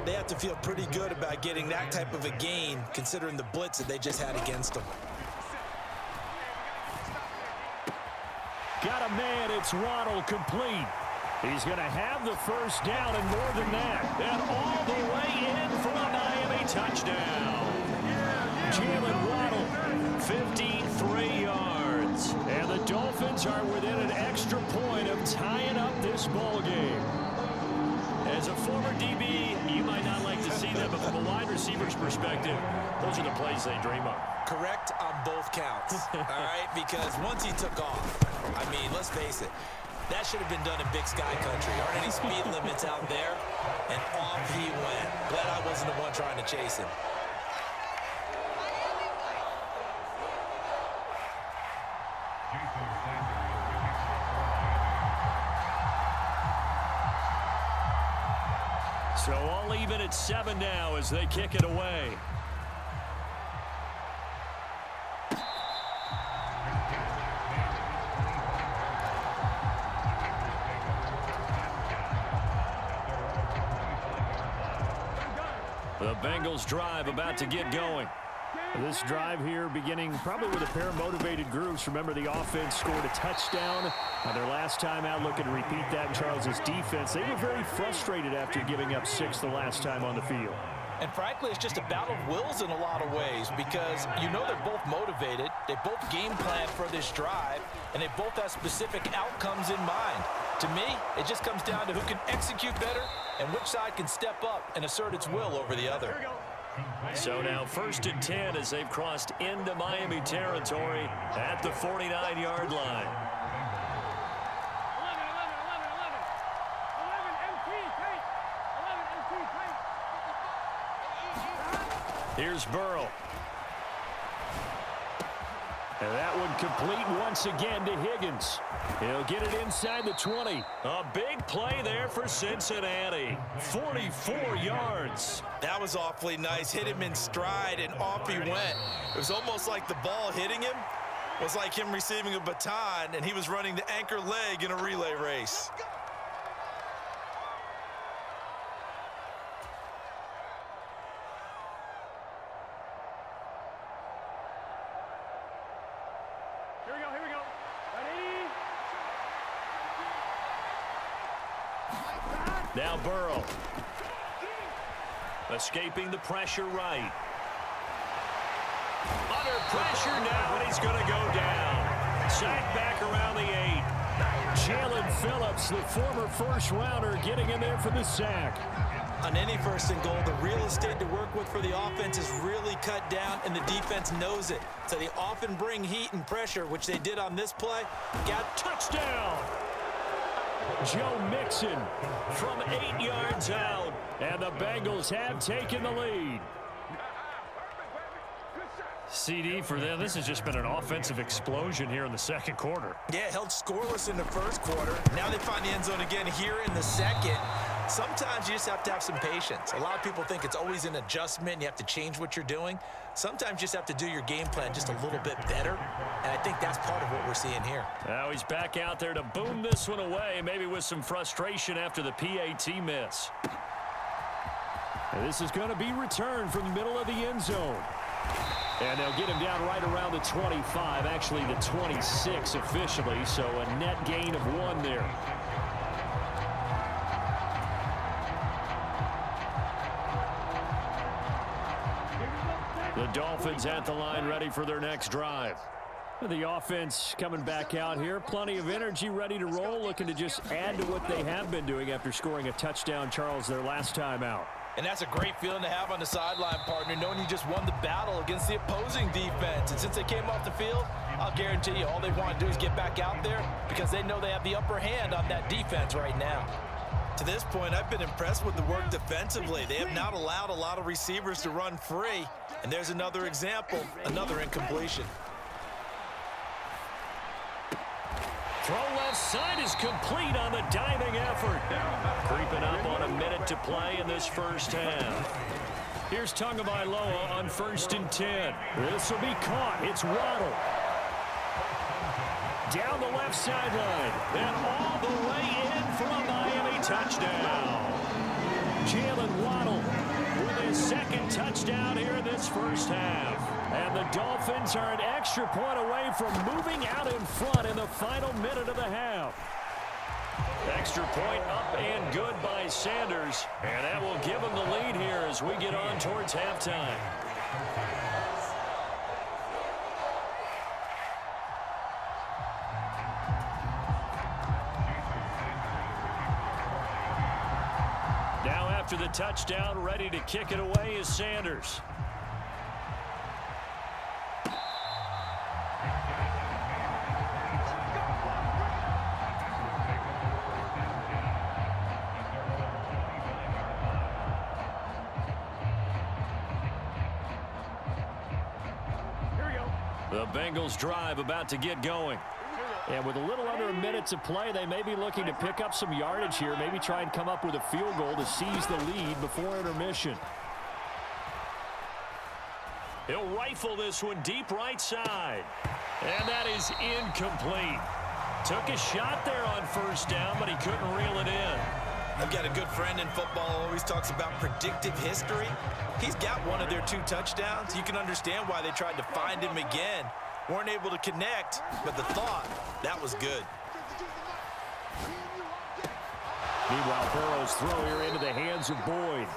They have to feel pretty good about getting that type of a gain, considering the blitz that they just had against them. Got a man, it's Waddle, complete. He's going to have the first down and more than that. And all the way in for a Miami touchdown. Jalen Waddle, 53 yards. And the Dolphins are within an extra point of tying up this ball game. As a former DB, you might not like to see that, but from a wide receiver's perspective, those are the plays they dream of. Correct on both counts, all right? Because once he took off, I mean, let's face it, that should have been done in Big Sky Country. Aren't any speed limits out there? And off he went. Glad I wasn't the one trying to chase him. So all even at 7 now as they kick it away. The Bengals drive about to get going. This drive here beginning probably with a pair of motivated groups. Remember, the offense scored a touchdown on their last time out. Looking to repeat that in Charles's defense. They were very frustrated after giving up 6 the last time on the field. And frankly, it's just a battle of wills in a lot of ways because you know they're both motivated. They both game plan for this drive, and they both have specific outcomes in mind. To me, it just comes down to who can execute better and which side can step up and assert its will over the other. So now 1st and 10 as they've crossed into Miami territory at the 49-yard line. Here's Burrow. And that one complete once again to Higgins. He'll get it inside the 20. A big play there for Cincinnati. 44 yards. That was awfully nice. Hit him in stride, and off he went. It was almost like the ball hitting him was like him receiving a baton, and he was running the anchor leg in a relay race. Now Burrow. Escaping the pressure right. Under pressure now, and he's going to go down. Sacked back around the 8. Jalen Phillips, the former first-rounder, getting in there for the sack. On any 1st and goal, the real estate to work with for the offense is really cut down, and the defense knows it. So they often bring heat and pressure, which they did on this play. Got touchdown. Joe Mixon from 8 yards out, and the Bengals have taken the lead. CD for them, this has just been an offensive explosion here in the 2nd quarter. Yeah, held scoreless in the 1st quarter. Now they find the end zone again here in the 2nd. Sometimes you just have to have some patience. A lot of people think it's always an adjustment. You have to change what you're doing. Sometimes you just have to do your game plan just a little bit better, and I think that's part of what we're seeing here. Now he's back out there to boom this one away, maybe with some frustration after the PAT miss. And this is going to be returned from the middle of the end zone. And they'll get him down right around the 25, actually the 26 officially, so a net gain of 1 there. The Dolphins at the line ready for their next drive. The offense coming back out here. Plenty of energy, ready to roll, looking to just add to what they have been doing after scoring a touchdown, Charles, their last time out. And that's a great feeling to have on the sideline, partner, knowing you just won the battle against the opposing defense. And since they came off the field, I'll guarantee you all they want to do is get back out there because they know they have the upper hand on that defense right now. To this point, I've been impressed with the work defensively. They have not allowed a lot of receivers to run free. And there's another example, another incompletion. Throw left side is complete on the diving effort. Creeping up on a minute to play in this 1st half. Here's Tagovailoa on 1st and 10. This will be caught. It's Waddle. Down the left sideline. And all the way in for a Miami touchdown. Jalen Waddle touchdown here in this first half. And the Dolphins are an extra point away from moving out in front in the final minute of the half. Extra point up and good by Sanders. And that will give them the lead here as we get on towards halftime. Now after the touchdown, ready to kick it away is Sanders. The Bengals drive about to get going. And with a little under a minute to play, they may be looking to pick up some yardage here, maybe try and come up with a field goal to seize the lead before intermission. He'll rifle this one deep right side. And that is incomplete. Took a shot there on first down, but he couldn't reel it in. I've got a good friend in football, always talks about predictive history. He's got one of their 2 touchdowns. You can understand why they tried to find him again. Weren't able to connect, but the thought, that was good. Meanwhile, Burrow's throw here into the hands of Boyd.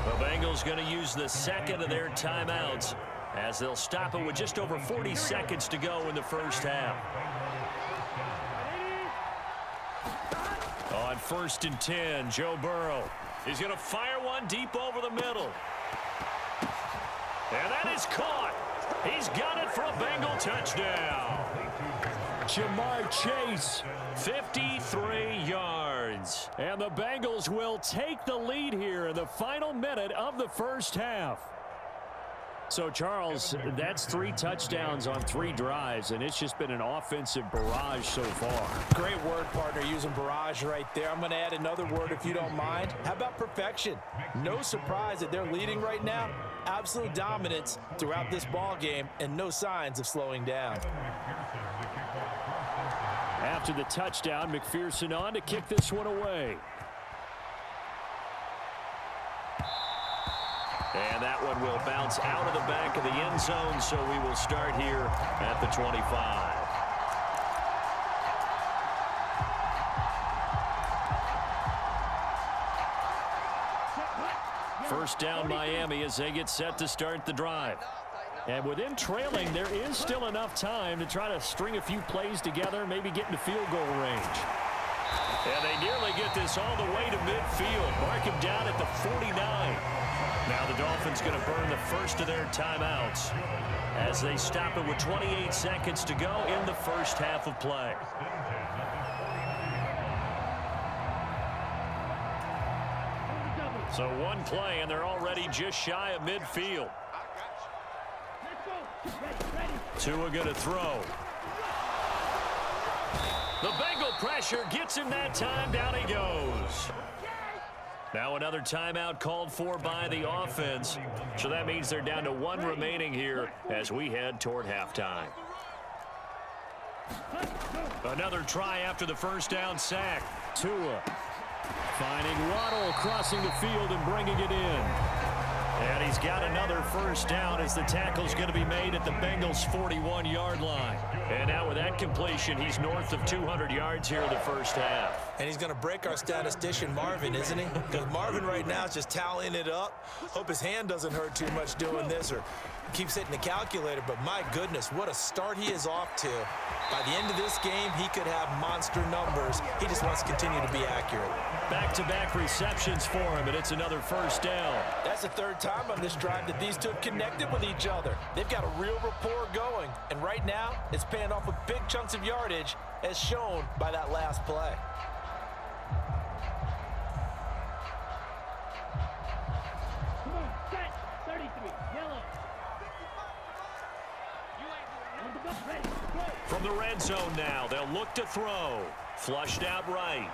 The Bengals going to use the second of their timeouts as they'll stop it with just over 40 seconds to go in the first half. On 1st and 10, Joe Burrow. He's going to fire one deep over the middle. And that is caught. He's got it for a Bengal touchdown. Jamar Chase, 53 yards. And the Bengals will take the lead here in the final minute of the first half. So, Charles, that's 3 touchdowns on 3 drives, and it's just been an offensive barrage so far. Great word, partner, using barrage right there. I'm going to add another word if you don't mind. How about perfection? No surprise that they're leading right now. Absolute dominance throughout this ball game and no signs of slowing down. After the touchdown, McPherson on to kick this one away. And that one will bounce out of the back of the end zone, so we will start here at the 25. First down Miami as they get set to start the drive. And with them trailing, there is still enough time to try to string a few plays together, maybe get into field goal range. And they nearly get this all the way to midfield. Mark him down at the 49. Now the Dolphins going to burn the first of their timeouts as they stop it with 28 seconds to go in the first half of play. So one play, and they're already just shy of midfield. Tua going to throw. The Bengal pressure gets him that time. Down he goes. Now another timeout called for by the offense. So that means they're down to 1 remaining here as we head toward halftime. Another try after the first down sack. Tua finding Waddle crossing the field and bringing it in. And he's got another first down as the tackle's going to be made at the Bengals' 41-yard line. And now with that completion, he's north of 200 yards here in the first half. And he's going to break our statistician, Marvin, isn't he? Because Marvin right now is just tallying it up. Hope his hand doesn't hurt too much doing this or keeps hitting the calculator. But my goodness, what a start he is off to. By the end of this game, he could have monster numbers. He just wants to continue to be accurate. Back-to-back receptions for him, and it's another first down. That's the 3rd time on this drive that these two have connected with each other. They've got a real rapport going, and right now it's paying off with big chunks of yardage as shown by that last play. Come on, set, 33, yellow. From the red zone now, they'll look to throw. Flushed out right.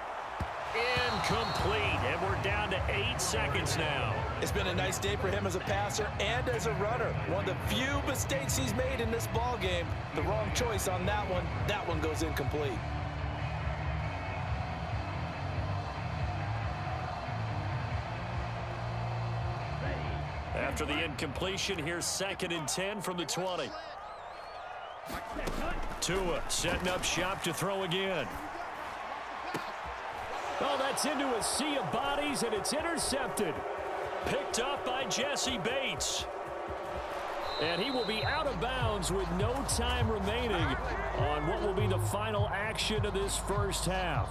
Incomplete, and we're down to 8 seconds now. It's been a nice day for him as a passer and as a runner. One of the few mistakes he's made in this ball game. The wrong choice on that one. That one goes incomplete. After the incompletion, here's 2nd and 10 from the 20. Tua setting up shop to throw again. Oh, that's into a sea of bodies, and it's intercepted. Picked up by Jesse Bates. And he will be out of bounds with no time remaining on what will be the final action of this first half.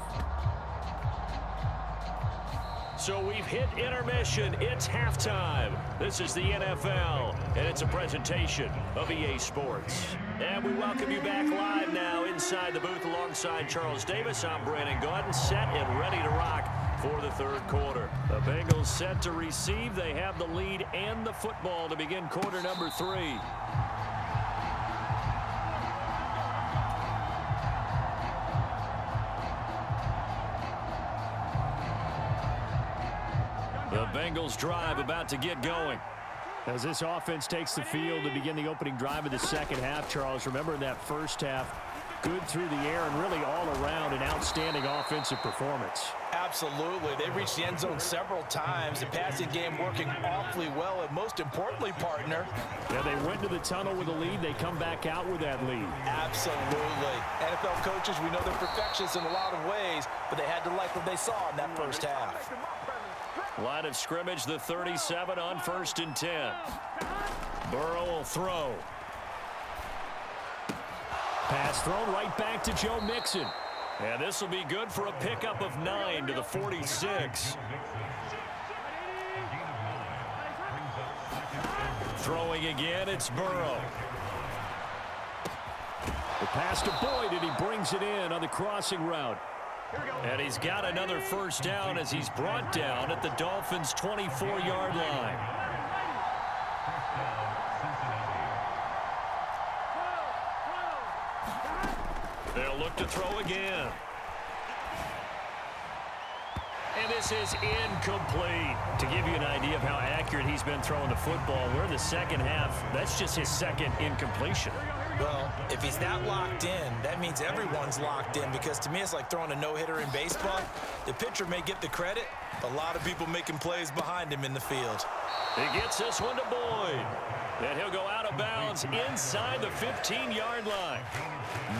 So we've hit intermission. It's halftime. This is the NFL, and it's a presentation of EA Sports. And we welcome you back live now inside the booth alongside Charles Davis. I'm Brandon Gaudin, set and ready to rock for the third quarter. The Bengals set to receive. They have the lead and the football to begin quarter number 3. The Bengals drive about to get going. As this offense takes the field to begin the opening drive of the second half, Charles, remember in that first half, good through the air and really all around an outstanding offensive performance. Absolutely. They reached the end zone several times. The passing game working awfully well, and most importantly, partner. Yeah, they went to the tunnel with a lead. They come back out with that lead. Absolutely. NFL coaches, we know they're perfectionists in a lot of ways, but they had to like what they saw in that first half. Line of scrimmage, the 37 on 1st and 10. Burrow will throw. Pass thrown right back to Joe Mixon. And this will be good for a pickup of 9 to the 46. Throwing again, it's Burrow. The pass to Boyd, and he brings it in on the crossing route. And he's got another first down as he's brought down at the Dolphins' 24-yard line. They'll look to throw again. And this is incomplete. To give you an idea of how accurate he's been throwing the football, we're in the second half. That's just his second incompletion. Well, if he's that locked in, that means everyone's locked in, because to me it's like throwing a no-hitter in baseball. The pitcher may get the credit, but a lot of people making plays behind him in the field. He gets this one to Boyd. And he'll go out of bounds inside the 15-yard line.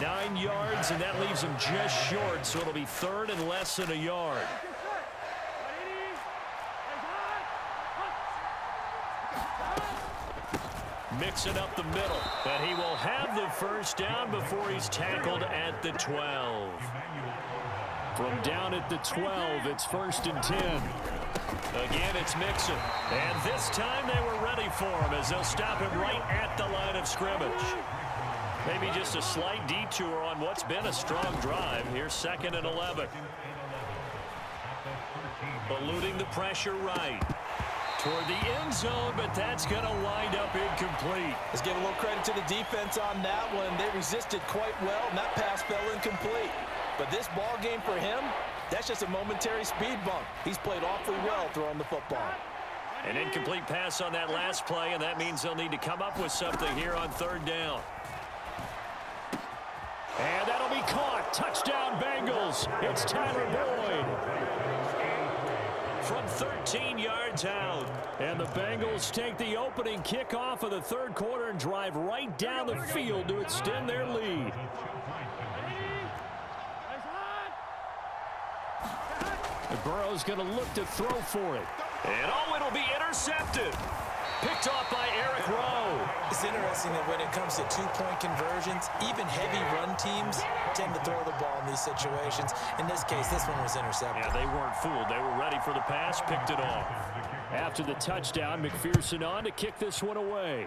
9 yards, and that leaves him just short, so it'll be 3rd and less than a yard. Mixing up the middle, and he will have the first down before he's tackled at the 12. From down at the 12, it's 1st and 10. Again, it's Mixon. And this time they were ready for him as they'll stop him right at the line of scrimmage. Maybe just a slight detour on what's been a strong drive. Here's 2nd and 11. Eluding the pressure right. Toward the end zone, but that's going to wind up incomplete. Let's give a little credit to the defense on that one. They resisted quite well, and that pass fell incomplete. But this ball game for him, that's just a momentary speed bump. He's played awfully well throwing the football. An incomplete pass on that last play, and that means they'll need to come up with something here on 3rd down. And that'll be caught. Touchdown, Bengals. It's Tyler Boyd. From 13 yards out. And the Bengals take the opening kickoff of the third quarter and drive right down the field to extend their lead. Burrow's going to look to throw for it. And oh, it'll be intercepted. Picked off by Eric Rowe. It's interesting that when it comes to two-point conversions, even heavy run teams tend to throw the ball in these situations. In this case, this one was intercepted. Yeah, they weren't fooled. They were ready for the pass, picked it off. After the touchdown, McPherson on to kick this one away.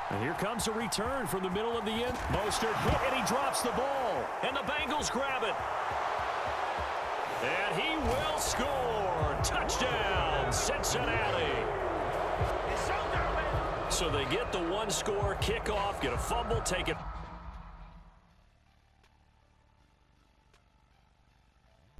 And here comes a return from the middle of the end. Mostert hit, and he drops the ball. And the Bengals grab it. And he will score. Touchdown, Cincinnati. So they get the one-score kickoff, get a fumble, take it.